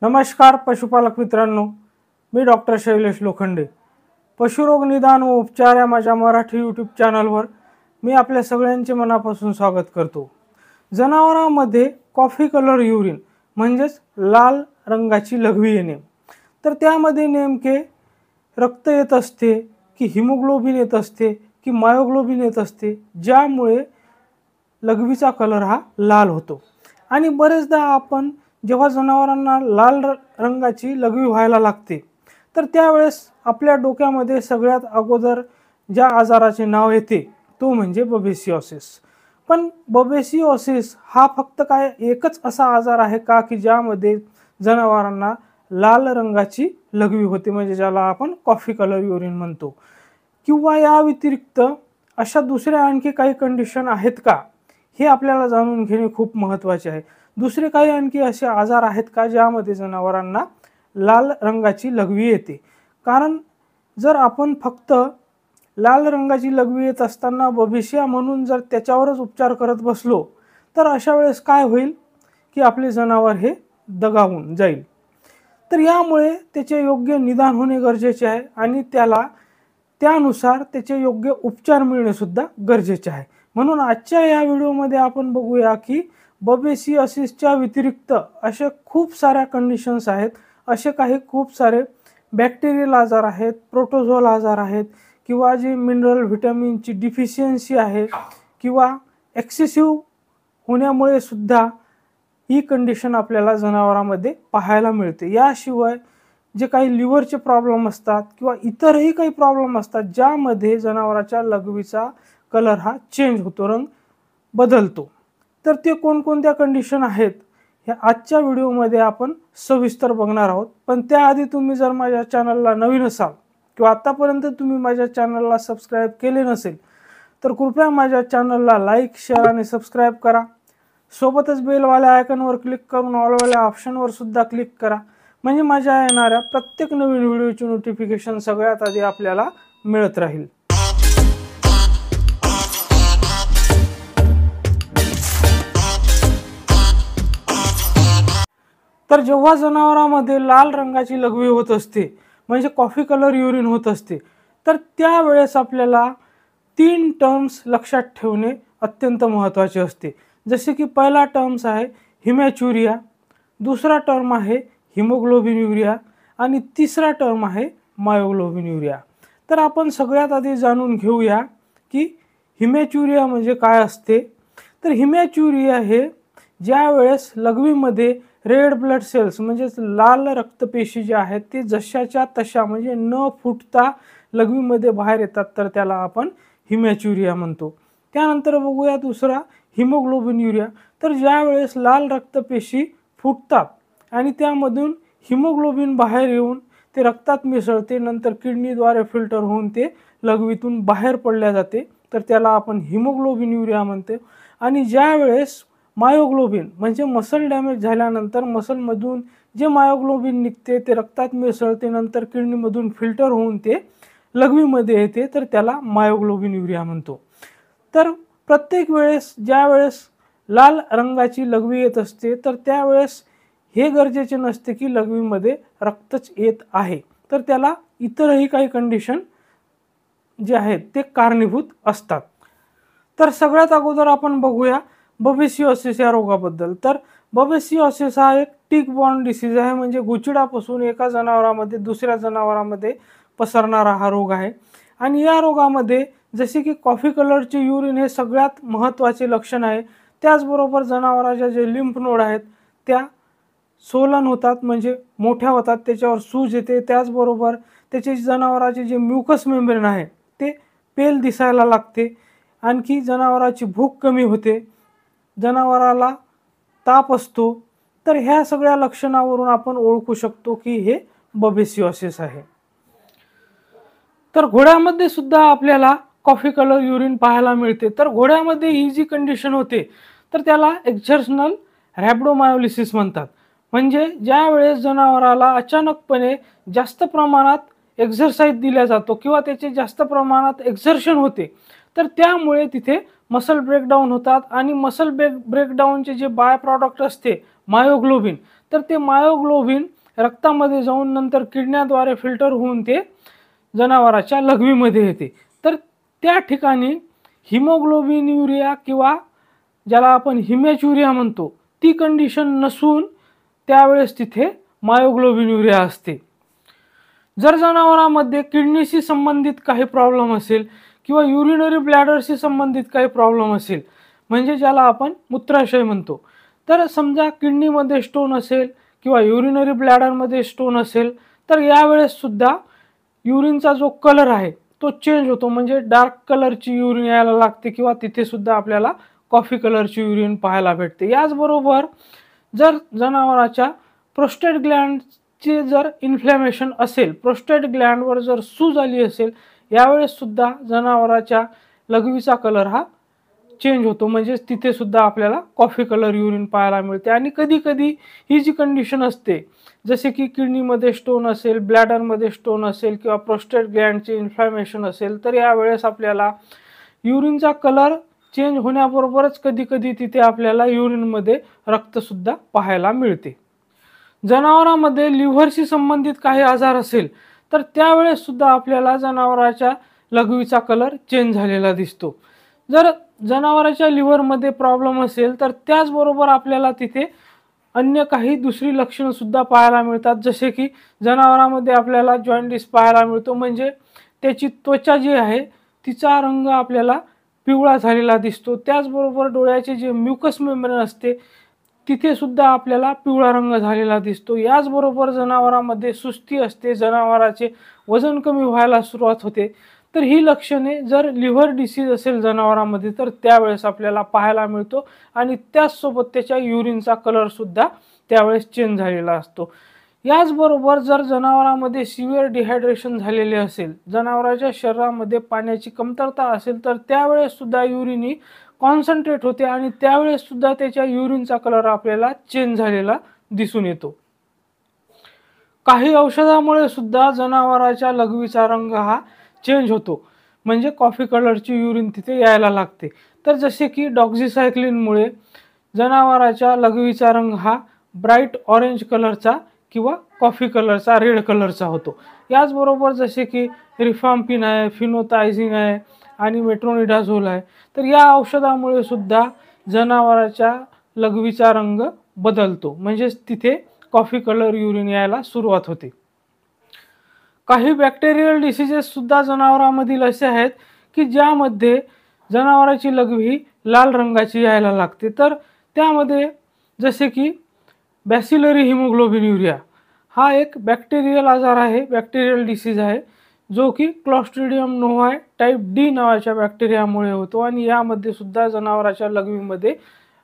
नमस्कार पशुपालक मित्रांनो, मी डॉक्टर शैलेश लोखंडे. पशुरोग निदान व उपचार या माझ्या मराठी यूट्यूब चॅनलवर मी आपल्या सगळ्यांचे मनापासून स्वागत करतो. जनावरांमध्ये कॉफी कलर युरिन म्हणजेच लाल रंगाची लघवी येणे, तर त्यामध्ये नेमके रक्त येत असते की हिमोग्लोबिन येत असते की मायोग्लोबिन येत असते, ज्यामुळे लघवीचा कलर हा लाल होतो. आणि बरेचदा आपण जेव्हा जनावरांना लाल रंगाची लघवी व्हायला लागते तर त्यावेळेस आपल्या डोक्यामध्ये सगळ्यात अगोदर ज्या आजाराचे नाव येते तो म्हणजे बबेसिओसिस. पण बबेसिओसिस हा फक्त काय एकच असा आजार आहे का की ज्यामध्ये जनावरांना लाल रंगाची लघवी होते, म्हणजे ज्याला आपण कॉफी कलर युरिन म्हणतो, किंवा या व्यतिरिक्त अशा दुसऱ्या आणखी काही कंडिशन आहेत का, हे आपल्याला जाणून घेणे खूप महत्त्वाचे आहे. दुसरे काही आणखी असे आजार आहेत का ज्यामध्ये जनावरांना लाल रंगाची लघवी येते. कारण जर आपण फक्त लाल रंगाची लघवी येत असताना बबेसिया म्हणून जर त्याच्यावरच उपचार करत बसलो तर अशा वेळेस काय होईल की आपले जनावर हे दगावून जाईल. तर यामुळे त्याचे योग्य निदान होणे गरजेचे आहे आणि त्यानुसार त्याचे योग्य उपचार मिळणे सुद्धा गरजेचे आहे. म्हणून आजच्या या व्हिडिओमध्ये आपण बघूया की बबेसिओसिसच्या व्यतिरिक्त असे खूप साऱ्या कंडिशन्स आहेत, असे काही खूप सारे बॅक्टेरियल आजार आहेत, प्रोटोझोल आजार आहेत, किंवा जी मिनरल व्हिटॅमिनची डिफिशियन्सी आहे किंवा एक्सेसिव्ह होण्यामुळे सुद्धा ही कंडिशन आपल्याला जनावरांमध्ये पाहायला मिळते. याशिवाय जे काही लिव्हरचे प्रॉब्लेम असतात किंवा इतरही काही प्रॉब्लेम असतात ज्यामध्ये जनावराच्या लघवीचा कलर हा चेंज होतो, रंग बदलतो. तर ते कोणकोणत्या कंडिशन आहेत ह्या आजच्या व्हिडिओमध्ये आपण सविस्तर बघणार आहोत. पण त्याआधी तुम्ही जर माझ्या चॅनलला नवीन असाल किंवा आतापर्यंत तुम्ही माझ्या चॅनलला सबस्क्राईब केले नसेल तर कृपया माझ्या चॅनलला लाईक, शेअर आणि सबस्क्राईब करा. सोबतच बेलवाल्या आयकॉनवर क्लिक करून ऑलवाल्या ऑप्शनवर सुद्धा क्लिक करा, म्हणजे माझ्या येणाऱ्या प्रत्येक नवीन व्हिडिओची नोटिफिकेशन सगळ्यात आधी आपल्याला मिळत राहील. तर जेव्हा जनावरांमध्ये लाल रंगाची लघवी होत असते म्हणजे कॉफी कलर युरिन होत असते, तर त्यावेळेस आपल्याला 3 टर्म्स लक्षात ठेवणे अत्यंत महत्त्वाचे असते. जसे की पहिला टर्म्स आहे हिमॅच्युरिया, दुसरा टर्म आहे हिमोग्लोबिन युरिया आणि तिसरा टर्म आहे मायोग्लोबिन युरिया. तर आपण सगळ्यात आधी जाणून घेऊया की हिमॅच्युरिया म्हणजे काय असते. तर हिमॅच्युरिया हे ज्या वेळेस लघवीमध्ये रेड ब्लड सेल्स म्हणजेच लाल रक्तपेशी ज्या आहेत ते जशाच्या तशा म्हणजे न फुटता लघवीमध्ये बाहेर येतात, तर त्याला आपण हिमॅच्युरिया म्हणतो. त्यानंतर बघूया दुसरा हिमोग्लोबिन युरिया. तर ज्या वेळेस लाल रक्तपेशी फुटतात आणि त्यामधून हिमोग्लोबिन बाहेर येऊन ते रक्तात मिसळते, नंतर किडनीद्वारे फिल्टर होऊन ते लघवीतून बाहेर पडल्या जाते, तर त्याला आपण हिमोग्लोबिन युरिया म्हणतो. आणि ज्या वेळेस मायोग्लोबिन म्हणजे मसल डॅमेज झाल्यानंतर मसलमधून जे मायोग्लोबिन निघते ते रक्तात मिसळते, नंतर किडनीमधून फिल्टर होऊन ते लघवीमध्ये येते, तर त्याला मायोग्लोबिन युरिया म्हणतो. तर प्रत्येक वेळेस ज्या वेळेस लाल रंगाची लघवी येत असते तर त्यावेळेस हे गरजेचे नसते की लघवीमध्ये रक्तच येत आहे, तर त्याला इतरही काही कंडिशन जे आहेत ते कारणीभूत असतात. तर सगळ्यात अगोदर आपण बघूया बबेसिओसिस या रोगाबद्दल. तर बबेसिओसिस हा एक टिक बॉर्न डिसीज आहे, म्हणजे गुचिडापासून एका जनावरामध्ये दुसऱ्या जनावरामध्ये पसरणारा हा रोग आहे. आणि या रोगामध्ये जसे की कॉफी कलरचे युरिन हे सगळ्यात महत्त्वाचे लक्षण आहे, त्याचबरोबर जनावराच्या जे लिम्फ नोड आहेत त्या सोलन होतात म्हणजे मोठ्या होतात, त्याच्यावर सूज येते, त्याचबरोबर त्याचे जनावराचे जे म्युकस मेम्ब्रेन आहे ते पेल दिसायला लागते, आणखी जनावराची भूक कमी होते, जनावराला ताप असतो. तर ह्या सगळ्या लक्षणावरून आपण ओळखू शकतो की हे बबेसिओसिस आहे. तर घोड्यामध्ये सुद्धा आपल्याला कॉफी कलर युरिन पाहायला मिळते. तर घोड्यामध्ये ही जी कंडिशन होते तर त्याला एक्झर्शनल रॅबिडोमायोलिसिस म्हणतात. म्हणजे ज्या वेळेस जनावराला अचानकपणे जास्त प्रमाणात एक्झरसाइज दिला जातो किंवा त्याचे जास्त प्रमाणात एक्झर्शन होते, तर त्यामुळे तिथे मसल ब्रेकडाऊन होतात आणि मसल ब्रेकडाऊनचे जे बाय प्रॉडक्ट असते मायोग्लोबिन, तर ते मायोग्लोबिन रक्तामध्ये जाऊन नंतर किडन्याद्वारे फिल्टर होऊन ते जनावराच्या लघवीमध्ये येते। तर त्या ठिकाणी हिमोग्लोबिन्युरिया किंवा ज्याला आपण हिमॅच्युरिया म्हणतो ती कंडिशन नसून त्यावेळेस तिथे मायोग्लोबिन्युरिया असते। जर जनावरांमध्ये किडनीशी संबंधित काही प्रॉब्लेम असेल किंवा युरिनरी ब्लॅडरशी संबंधित काही प्रॉब्लेम असेल, म्हणजे ज्याला आपण मूत्राशय म्हणतो, तर समजा किडनीमध्ये स्टोन असेल किंवा युरिनरी ब्लॅडरमध्ये स्टोन असेल, तर यावेळेस सुद्धा युरिनचा जो कलर आहे तो चेंज होतो, म्हणजे डार्क कलरची युरिन यायला लागते किंवा तिथे सुद्धा आपल्याला कॉफी कलरची युरिन पाहायला भेटते। याचबरोबर जर जनावराच्या प्रोस्टेट ग्लँडचे जर इन्फ्लॅमेशन असेल, प्रोस्टेट ग्लँडवर जर सूज आली असेल, यावेळेस सुद्धा जनावराच्या लघवीचा कलर हा चेंज होतो, म्हणजे तिथे सुद्धा आपल्याला कॉफी कलर युरिन पाहायला मिळते। आणि कधी कधी ही जी कंडिशन असते, जसे की किडनीमध्ये स्टोन असेल, ब्लॅडरमध्ये स्टोन असेल किंवा प्रोस्टेट ग्लँडचे इन्फ्लॅमेशन असेल, तर यावेळेस आपल्याला युरिनचा कलर चेंज होण्याबरोबरच कधी कधी तिथे आपल्याला युरिनमध्ये रक्तसुद्धा पाहायला मिळते। जनावरांमध्ये लिव्हरशी संबंधित काही आजार असेल, तर त्यावेळेस सुद्धा आपल्याला जनावराच्या लघवीचा कलर चेंज झालेला दिसतो। जर जनावराच्या लिव्हरमध्ये प्रॉब्लेम असेल, तर त्याचबरोबर आपल्याला तिथे अन्य काही दुसरी लक्षणं सुद्धा पाहायला मिळतात, जसे की जनावरांमध्ये आपल्याला जॉन्डिस पाहायला मिळतो, म्हणजे त्याची त्वचा जी आहे तिचा रंग आपल्याला पिवळा झालेला दिसतो। त्याचबरोबर डोळ्याचे जे म्युकस मेम्ब्रेन असते तिथे सुद्धा आपल्याला पिवळा रंग झालेला दिसतो। याचबरोबर जनावरांमध्ये सुस्ती असते, जनावराचे वजन कमी व्हायला सुरुवात होते। तर ही लक्षणे जर लिव्हर डिसीज असेल जनावरांमध्ये, तर त्यावेळेस आपल्याला पाहायला मिळतो आणि त्याचसोबत त्याच्या युरिनचा कलर सुद्धा त्यावेळेस चेंज झालेला असतो। याचबरोबर जर जनावरांमध्ये सिव्हिअर डिहायड्रेशन झालेले असेल, जनावराच्या शरीरामध्ये पाण्याची कमतरता असेल, तर त्यावेळेस सुद्धा युरिन ही कॉन्सन्ट्रेट होते आणि त्यावेळेस सुद्धा त्याच्या युरिनचा कलर आपल्याला चेंज झालेला दिसून येतो। काही औषधामुळे सुद्धा जनावराच्या लघवीचा रंग हा चेंज होतो, म्हणजे कॉफी कलरची युरिन तिथे यायला लागते। तर जसे की डॉक्झीसायक्लिनमुळे जनावराच्या लघवीचा रंग हा ब्राईट ऑरेंज कलरचा किंवा कॉफी कलरचा, रेड कलरचा होतो। याचबरोबर जसे की रिफाम्पिन आहे, फिनोथायझिन आहे आणि मेट्रोनिडाझोल आहे, तर या औषधामुळे सुद्धा जनावराच्या लघवीचा रंग बदलतो, म्हणजेच तिथे कॉफी कलर युरिन यायला सुरुवात होते। काही बॅक्टेरियल डिसीजेस सुद्धा जनावरांमधील असे आहेत की ज्यामध्ये जनावराची लघवी लाल रंगाची यायला लागते। तर त्यामध्ये जसे की बॅसिलरी हिमोग्लोबिन्युरिया हा एक बॅक्टेरियल आजार आहे, बॅक्टेरियल डिसीज आहे, जो की क्लॉस्ट्रिडियम नोव्हाय टाईप डी नावाच्या बॅक्टेरियामुळे होतो आणि यामध्ये सुद्धा जनावराच्या लघवीमध्ये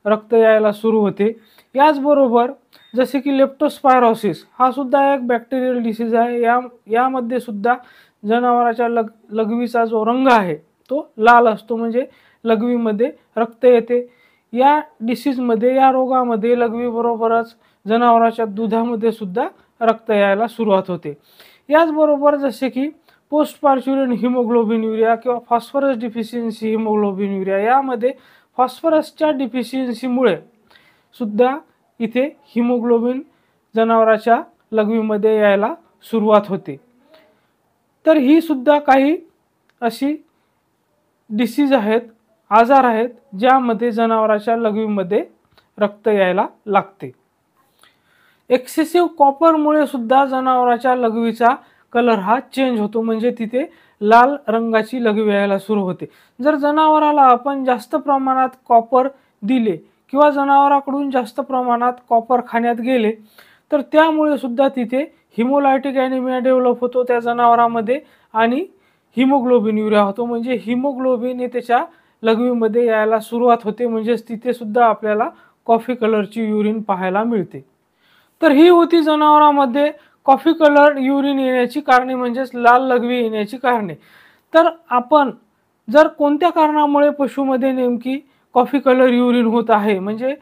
रक्त यायला सुरू होते। याचबरोबर जसे की लेप्टोस्पायरोसिस हा सुद्धा एक बॅक्टेरियल डिसीज आहे, यामध्ये सुद्धा जनावराच्या लघवीचा जो रंग आहे तो लाल असतो, म्हणजे लघवीमध्ये रक्त येते। या डिसीजमध्ये, या रोगामध्ये लघवीबरोबरच जनावराच्या दुधामध्ये सुद्धा रक्त यायला सुरुवात होते। याचबरोबर जसे की पोस्ट पार्च्युरिन हिमोग्लोबिन्युरिया किंवा फॉस्फरस डिफिशियन्सी हिमोग्लोबिन्युरिया, यामध्ये फॉस्फरसच्या डिफिशियन्सीमुळे सुद्धा इथे हिमोग्लोबिन जनावराच्या लघवीमध्ये यायला सुरुवात होते। तर ही सुद्धा काही अशी डिसीज आहेत, आजार आहेत, ज्यामध्ये जनावराच्या लघवीमध्ये रक्त यायला लागते। एक्सेसिव्ह कॉपरमुळे सुद्धा जनावराच्या लघवीचा कलर हा चेंज होतो, म्हणजे तिथे लाल रंगाची लघवी यायला सुरू होते। जर जनावराला आपण जास्त प्रमाणात कॉपर दिले किंवा जनावराकडून जास्त प्रमाणात कॉपर खाण्यात गेले, तर त्यामुळे सुद्धा तिथे हिमोलायटिक ॲनिमिया डेव्हलप होतो त्या जनावरांमध्ये आणि हिमोग्लोबिन्युरिया होतो, म्हणजे हिमोग्लोबिन हे त्याच्या लघवीमध्ये यायला सुरुवात होते, म्हणजेच तिथे सुद्धा आपल्याला कॉफी कलरची युरिन पाहायला मिळते। तर ही होती जनावरांमध्ये कॉफी कलर युरिन येण्याची कारणे, म्हणजेच लाल लघवी येण्याची कारणे। तर आपण जर कोणत्या कारणामुळे पशुमध्ये नेमकी कॉफी कलर युरिन होत आहे, म्हणजे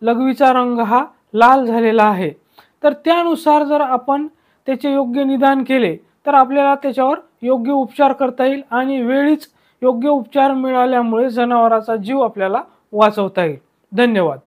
लघवीचा रंग हा लाल झालेला आहे, तर त्यानुसार जर आपण त्याचे योग्य निदान केले तर आपल्याला त्याच्यावर योग्य उपचार करता येईल आणि वेळीच योग्य उपचार मिळाल्यामुळे जनावराचा जीव आपल्याला वाचवता येईल. धन्यवाद.